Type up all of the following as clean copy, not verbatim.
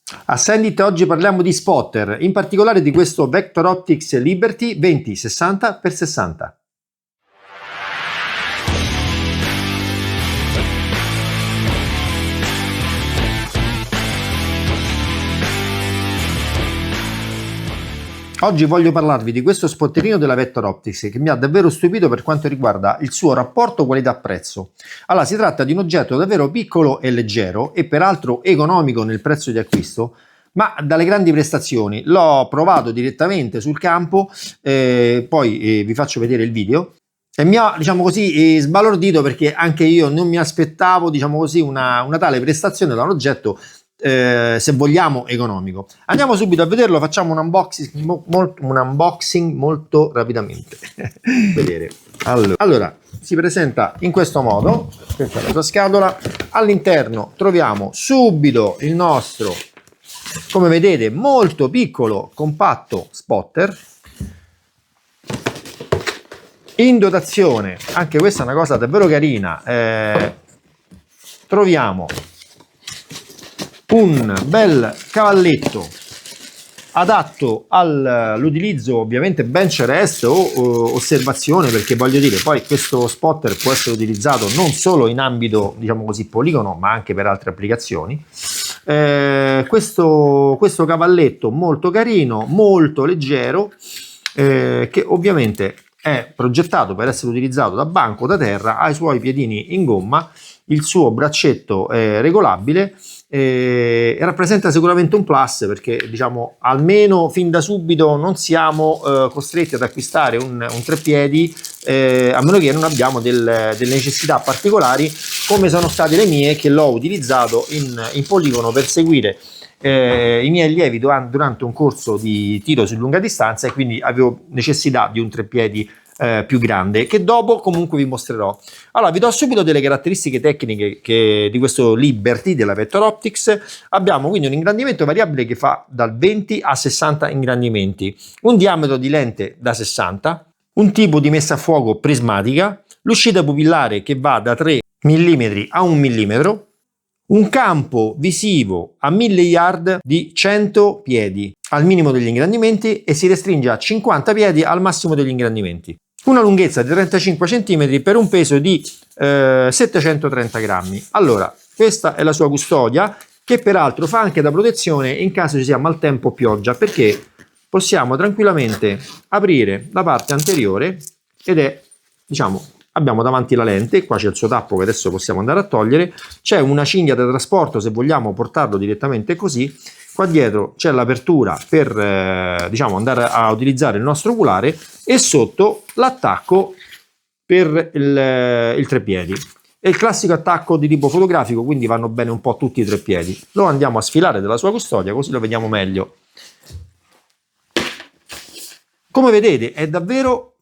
A Sendit oggi parliamo di spotter, in particolare di questo Vector Optics Liberty 20-60x60. Oggi voglio parlarvi di questo spotterino della Vector Optics che mi ha davvero stupito per quanto riguarda il suo rapporto qualità-prezzo. Allora, si tratta di un oggetto davvero piccolo e leggero e peraltro economico nel prezzo di acquisto, ma dalle grandi prestazioni. L'ho provato direttamente sul campo, poi vi faccio vedere il video. E mi ha, diciamo così, sbalordito perché anche io non mi aspettavo, diciamo così, una tale prestazione da un oggetto se vogliamo economico. Andiamo subito a vederlo, facciamo un unboxing molto rapidamente. Vedere. Allora, si presenta in questo modo, questa è la sua scatola, all'interno troviamo subito il nostro, come vedete, molto piccolo, compatto spotter. In dotazione, anche questa è una cosa davvero carina, troviamo un bel cavalletto adatto all'utilizzo ovviamente bench rest o osservazione, perché voglio dire, poi questo spotter può essere utilizzato non solo in ambito, diciamo così, poligono, ma anche per altre applicazioni. Questo cavalletto molto carino, molto leggero, che ovviamente è progettato per essere utilizzato da banco, da terra, ha i suoi piedini in gomma, il suo braccetto è regolabile e rappresenta sicuramente un plus, perché diciamo almeno fin da subito non siamo costretti ad acquistare un treppiedi a meno che non abbiamo delle necessità particolari, come sono state le mie, che l'ho utilizzato in poligono per seguire i miei allievi durante un corso di tiro su lunga distanza, e quindi avevo necessità di un treppiedi più grande, che dopo comunque vi mostrerò. Allora, vi do subito delle caratteristiche tecniche di questo Liberty della Vector Optics. Abbiamo quindi un ingrandimento variabile che fa dal 20 a 60 ingrandimenti, un diametro di lente da 60, un tipo di messa a fuoco prismatica, l'uscita pupillare che va da 3 mm a 1 mm, un campo visivo a 1000 yard di 100 piedi al minimo degli ingrandimenti e si restringe a 50 piedi al massimo degli ingrandimenti. Una lunghezza di 35 cm per un peso di 730 grammi. Allora, questa è la sua custodia, che peraltro fa anche da protezione in caso ci sia maltempo o pioggia, perché possiamo tranquillamente aprire la parte anteriore ed è, diciamo, abbiamo davanti la lente, qua c'è il suo tappo che adesso possiamo andare a togliere, c'è una cinghia da trasporto se vogliamo portarlo direttamente così, qua dietro c'è l'apertura per diciamo andare a utilizzare il nostro oculare, e sotto l'attacco per il treppiedi. È il classico attacco di tipo fotografico, quindi vanno bene un po' tutti i treppiedi. Lo andiamo a sfilare dalla sua custodia così lo vediamo meglio. Come vedete è davvero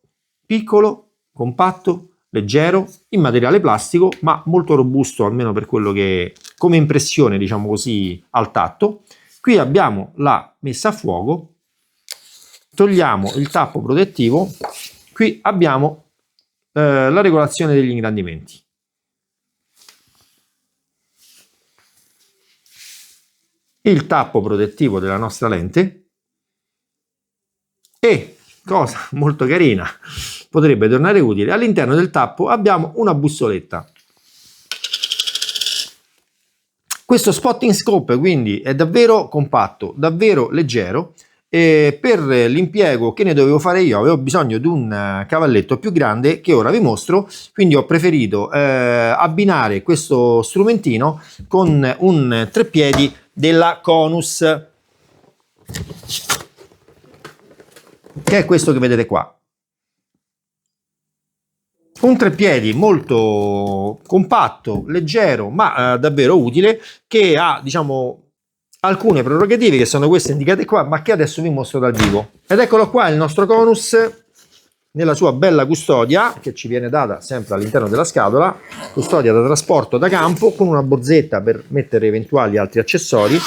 piccolo, compatto, leggero, in materiale plastico, ma molto robusto, almeno per quello che come impressione, diciamo così, al tatto. Qui abbiamo la messa a fuoco, togliamo il tappo protettivo, qui abbiamo la regolazione degli ingrandimenti. Il tappo protettivo della nostra lente e, cosa molto carina, potrebbe tornare utile, all'interno del tappo abbiamo una bussoletta. Questo spotting scope quindi è davvero compatto, davvero leggero, e per l'impiego che ne dovevo fare io avevo bisogno di un cavalletto più grande che ora vi mostro, quindi ho preferito abbinare questo strumentino con un treppiedi della Conus, che è questo che vedete qua. Un treppiedi molto compatto, leggero, ma davvero utile, che ha, diciamo, alcune prerogative che sono queste indicate qua, ma che adesso vi mostro dal vivo. Ed eccolo qua il nostro Conus nella sua bella custodia, che ci viene data sempre all'interno della scatola, custodia da trasporto da campo, con una borsetta per mettere eventuali altri accessori.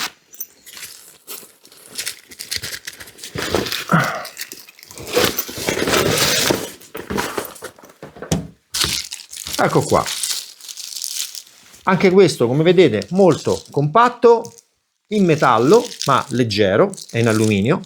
Ecco qua, anche questo come vedete molto compatto, in metallo ma leggero, è in alluminio,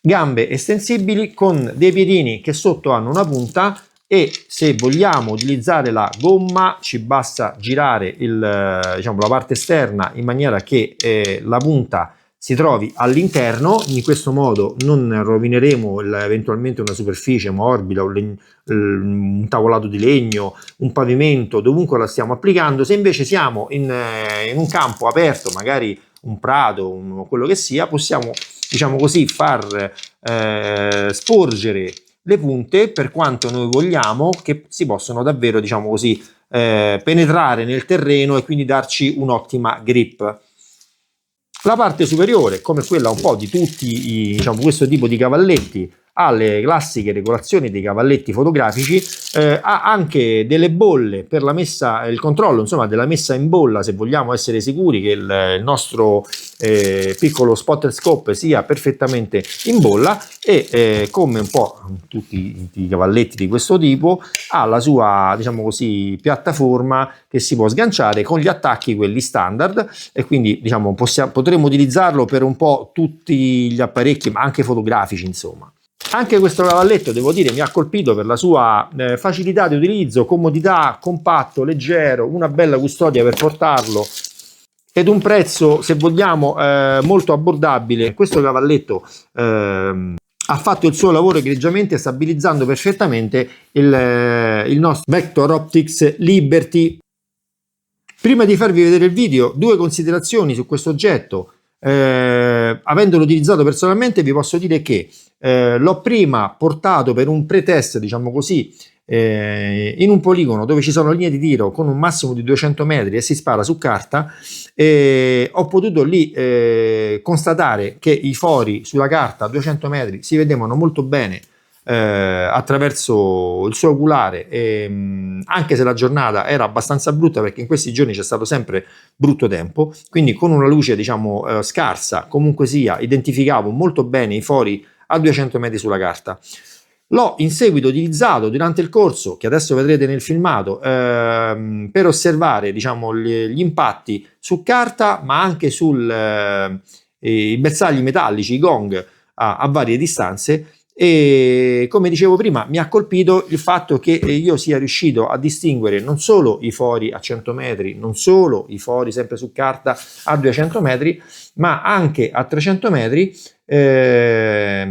gambe estensibili con dei piedini che sotto hanno una punta, e se vogliamo utilizzare la gomma ci basta girare diciamo, la parte esterna in maniera che la punta si trovi all'interno. In questo modo non rovineremo eventualmente una superficie morbida, un tavolato di legno, un pavimento, dovunque la stiamo applicando. Se invece siamo in un campo aperto, magari un prato, quello che sia, possiamo, diciamo così, far sporgere le punte per quanto noi vogliamo, che si possono davvero, diciamo così, penetrare nel terreno e quindi darci un'ottima grip. La parte superiore, come quella un po' di tutti diciamo, questo tipo di cavalletti, ha le classiche regolazioni dei cavalletti fotografici, ha anche delle bolle per la messa, il controllo insomma della messa in bolla, se vogliamo essere sicuri che il nostro piccolo spotter scope sia perfettamente in bolla, e come un po' tutti i cavalletti di questo tipo ha la sua, diciamo così, piattaforma che si può sganciare con gli attacchi quelli standard, e quindi diciamo potremmo utilizzarlo per un po' tutti gli apparecchi, ma anche fotografici insomma. Anche questo cavalletto, devo dire, mi ha colpito per la sua facilità di utilizzo, comodità, compatto, leggero, una bella custodia per portarlo ed un prezzo, se vogliamo, molto abbordabile. Questo cavalletto ha fatto il suo lavoro egregiamente, stabilizzando perfettamente il nostro Vector Optics Liberty. Prima di farvi vedere il video, due considerazioni su questo oggetto. Avendolo utilizzato personalmente, vi posso dire che l'ho prima portato per un pre-test, diciamo così, in un poligono dove ci sono linee di tiro con un massimo di 200 metri e si spara su carta, e ho potuto lì constatare che i fori sulla carta a 200 metri si vedevano molto bene attraverso il suo oculare, anche se la giornata era abbastanza brutta, perché in questi giorni c'è stato sempre brutto tempo, quindi con una luce diciamo scarsa, comunque sia, identificavo molto bene i fori a 200 metri sulla carta. L'ho in seguito utilizzato durante il corso, che adesso vedrete nel filmato, per osservare diciamo gli impatti su carta, ma anche i bersagli metallici, i gong a varie distanze. E come dicevo prima, mi ha colpito il fatto che io sia riuscito a distinguere non solo i fori a 100 metri, non solo i fori sempre su carta a 200 metri, ma anche a 300 metri, e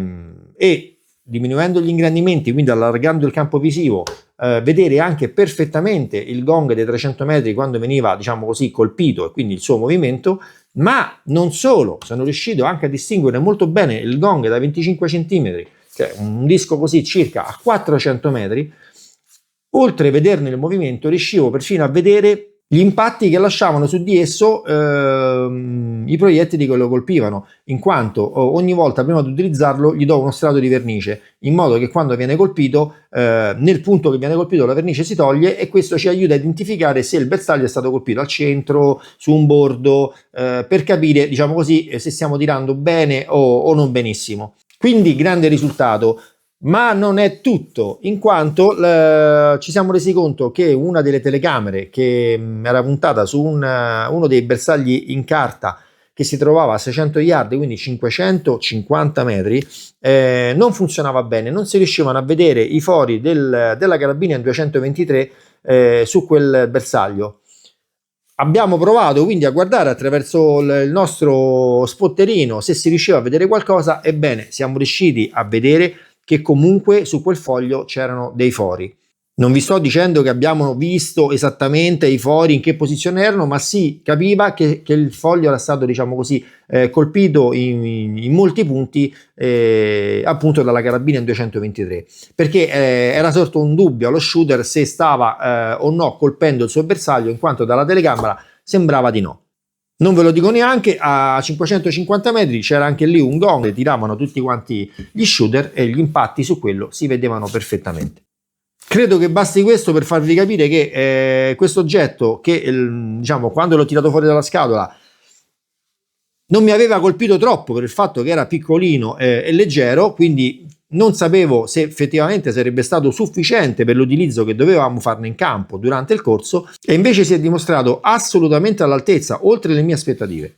diminuendo gli ingrandimenti, quindi allargando il campo visivo, vedere anche perfettamente il gong dei 300 metri quando veniva, diciamo così, colpito, e quindi il suo movimento. Ma non solo, sono riuscito anche a distinguere molto bene il gong da 25 cm, cioè un disco così circa a 400 metri. Oltre a vederne il movimento, riuscivo perfino a vedere gli impatti che lasciavano su di esso i proiettili che lo colpivano, in quanto ogni volta prima di utilizzarlo gli do uno strato di vernice, in modo che quando viene colpito, nel punto che viene colpito la vernice si toglie, e questo ci aiuta a identificare se il bersaglio è stato colpito al centro, su un bordo, per capire, diciamo così, se stiamo tirando bene o non benissimo. Quindi grande risultato. Ma non è tutto, in quanto ci siamo resi conto che una delle telecamere che era puntata su uno dei bersagli in carta che si trovava a 600 yard, quindi 550 metri, non funzionava bene, non si riuscivano a vedere i fori della carabina in 223 su quel bersaglio. Abbiamo provato quindi a guardare attraverso il nostro spotterino se si riusciva a vedere qualcosa. Ebbene, siamo riusciti a vedere che comunque su quel foglio c'erano dei fori. Non vi sto dicendo che abbiamo visto esattamente i fori in che posizione erano, ma si capiva che il foglio era stato, diciamo così, colpito in molti punti, appunto dalla carabina in 223, perché era sorto un dubbio allo shooter se stava o no colpendo il suo bersaglio, in quanto dalla telecamera sembrava di no. Non ve lo dico neanche, a 550 metri c'era anche lì un gong, tiravano tutti quanti gli shooter e gli impatti su quello si vedevano perfettamente. Credo che basti questo per farvi capire che questo oggetto, che diciamo quando l'ho tirato fuori dalla scatola non mi aveva colpito troppo per il fatto che era piccolino e leggero, quindi non sapevo se effettivamente sarebbe stato sufficiente per l'utilizzo che dovevamo farne in campo durante il corso, e invece si è dimostrato assolutamente all'altezza, oltre le mie aspettative.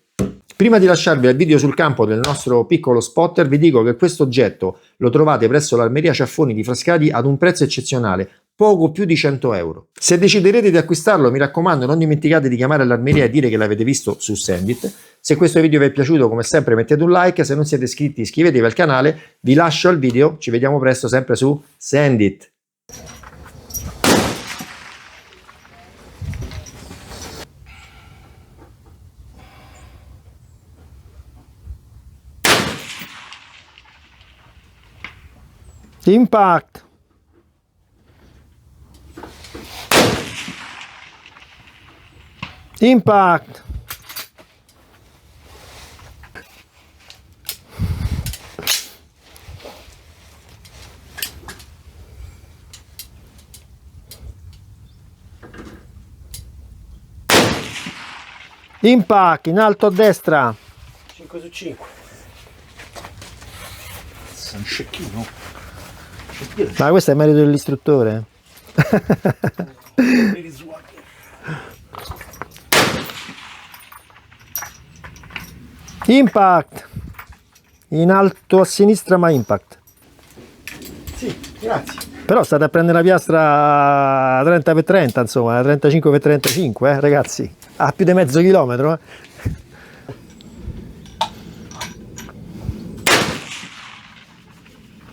Prima di lasciarvi al video sul campo del nostro piccolo spotter, vi dico che questo oggetto lo trovate presso l'Armeria Ciaffoni di Frascati ad un prezzo eccezionale, poco più di 100 euro. Se deciderete di acquistarlo, mi raccomando, non dimenticate di chiamare l'Armeria e dire che l'avete visto su Sendit. Se questo video vi è piaciuto, come sempre mettete un like, se non siete iscritti iscrivetevi al canale, vi lascio al video, ci vediamo presto sempre su Sendit. Impact! Impact! Impact in alto a destra. 5 su 5. Sei un scecchino. Ma questo è merito dell'istruttore. Impact in alto a sinistra, ma impact. Sì, grazie. Però state a prendere la piastra 30x30, insomma 35x35, ragazzi, a più di mezzo chilometro.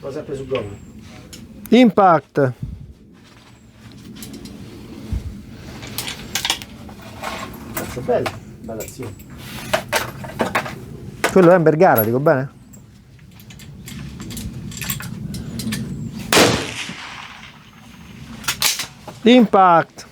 Va sempre su gomma. Impact. Cazzo, bello, bella azione. Quello è in Vergara, dico bene? Impact.